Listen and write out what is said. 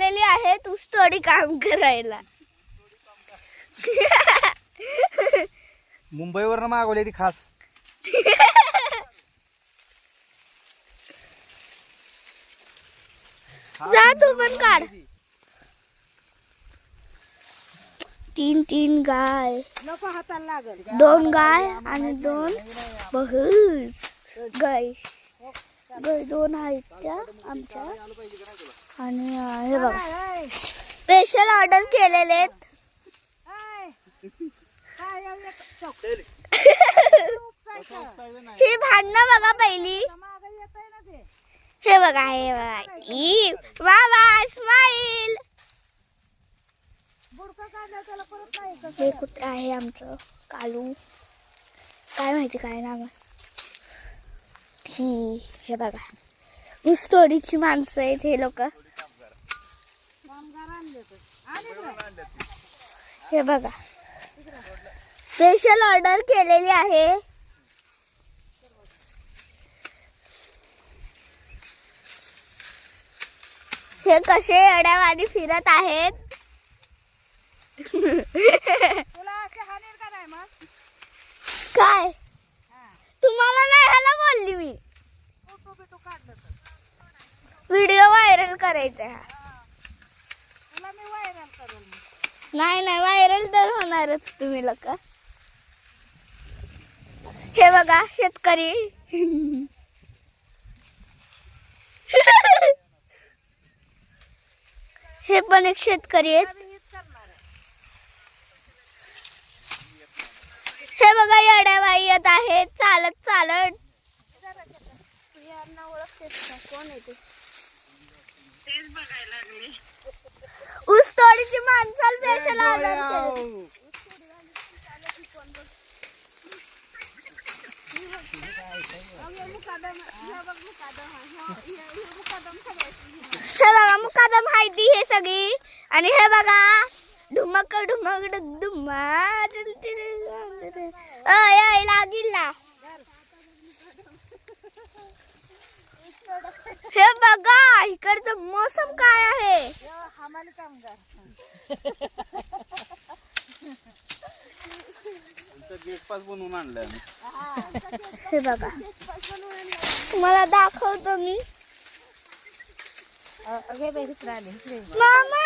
आलेली आहेत ऊसतोडी काम करायला. मुंबईवरनं मागवली ती खास. जा तू पण काढ. 3 गाय, नको हाताला लागल. 2 गाय आणि 2 म्हैस. गाय 2 आहेत त्या आमच्या. आणि हे बघा स्पेशल ऑर्डर केलेले आहेत. ही भांडणं बघा पहिली. हे बघा ई वा स्माईल. हे कुठे आहे आमचं कालू, काय माहिती काय नाव आहे. ही हे बघा ऊसतोडीची माणसं आहेत हे लोक. हे बघा स्पेशल ऑर्डर केलेली आहे. हे कसे अड्यावानी फिरत आहेत. काय तुम्हाला नाही ह्याला बोलली मी. व्हिडिओ व्हायरल करायचा हा. नाही व्हायरल तर होणारच तुम्ही लोक. हे बघा शेतकरी. हे पण एक शेतकरी आहेत. हे बघा येड्याबाई येत आहेत चालत चालत. कोण येते ऊसतोडीची माणसाला स्पेशल ऑर्डर केली. हे बघा मुकादम माहिती हे सगळी. आणि हे बघा ढुमक ढुमक डुम्मा लागील ना. हे बघा इकडचं मौसम काय आहे. हे बघा तुम्हाला दाखवतो मी. मामा